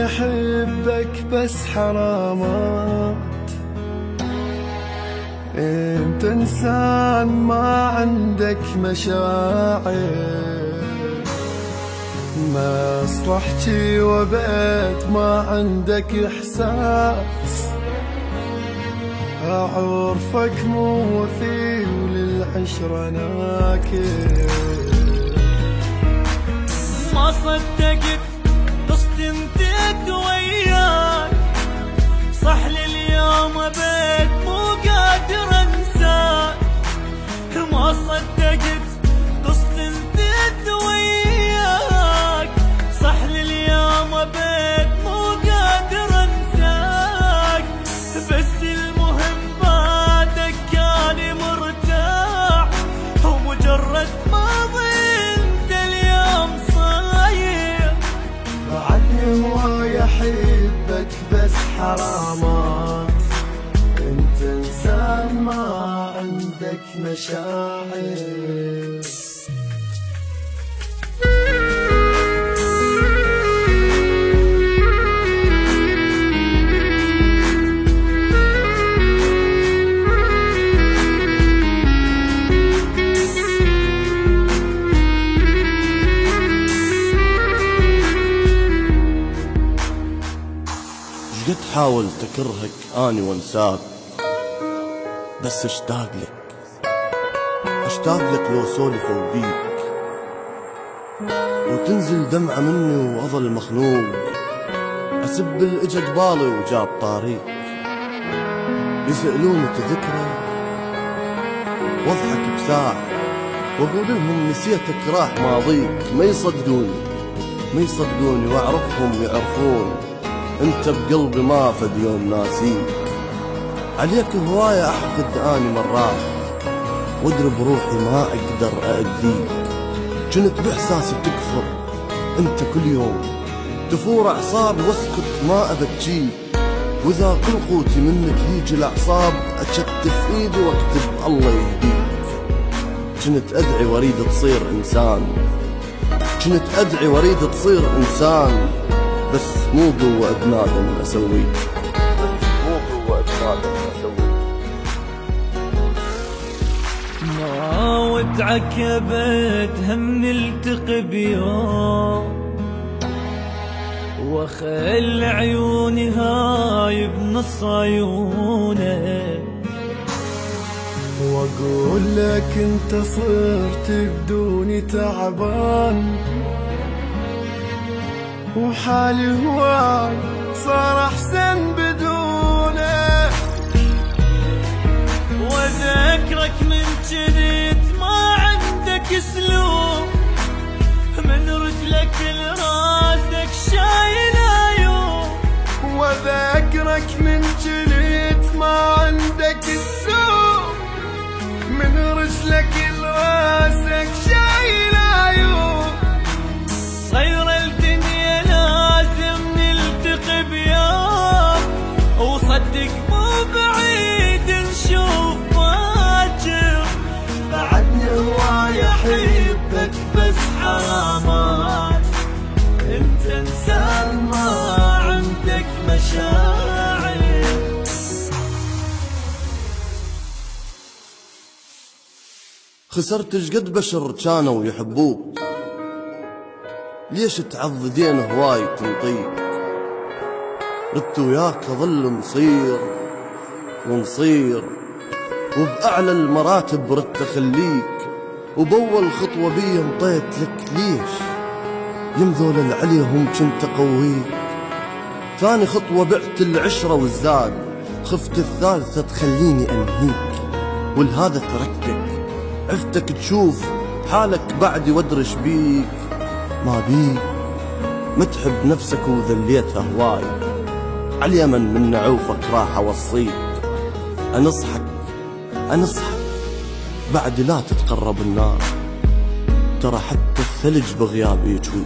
يحبك بس حرامات. انت انسان ما عندك مشاعر، ما اصلحتي وبيت ما عندك احساس. اعرفك مو وفي وللعشرة ناكر. ما صدقت قصت انتهت وياك، صح لليوم بيت مو قادر انساك. ما صدقت قصت انتهت وياك، صح لليوم بيت مو قادر انساك. بس المهم بعدك كاني مرتاح، ومجرد ماضي انت اليوم صاير. بعدني هو يحبك بس حرامات. انت انسان ما عندك مشاعر. قد حاولت اكرهك اني وانساك، بس اشتاق لك لو سولفوا بيك، وتنزل دمعة مني واظل مخنوق، اسب اللي اجا قبالي وجاب طريق. يسألوني تذكره واضحك بساعة واقول لهم نسيتك راح ماضيك. ما يصدقوني واعرفهم يعرفون انت بقلبي ما فد يوم ناسيك. عليك هواية احقد اني مرات واضرب روحي ما اقدر اأذيك. كنت باحساسي تكفر انت كل يوم، تفور اعصابي واسكت ما ابكيك. واذا كل قوتي منك يجي الاعصاب اتشتف ايدي واكتب الله يهديك. كنت ادعي واريد تصير انسان، بس مو قوة بنادم اسويه. ما ودعك يا بيت هم نلتقي بيوم، وخل عيوني هاي بنص عيونك. واقول لك انت صرت بدوني تعبان، وحالي هواي صار احسن بدونك. وذكرك من جديد ما عندك اسلوب، من رجلك لراسك شايل عيوب. وذكرك من جديد ما عندك اسلوب، من رجلك لراسك شايل عيوب. صير الدنيا لازم نلتقي بيوم، وصدق مو بعيد نشوف باكر. بعدني هو يحبك بس حرامات. انت انسان ما عندك مشاعر. خسرت شقد بشر كانوا يحبوك، ليش تعضدين هواي تنطيك. ردت وياك اظل نصير وبأعلى المراتب ردت اخليك. وبأول خطوة بي انطيت لك ليش، يمذول العليهم كنت اقويك. ثاني خطوة بعت العشرة والزاد، خفت الثالثة تخليني انهيك. ولهذا تركتك عفتك تشوف حالك بعدي وادرش بيك. ما بيك ما تحب نفسك وذليتها هواي، عاليمن من نعوفك راح اوصيك. انصحك بعد لا تتقرب النار، ترى حتى الثلج بغيابي يجوي.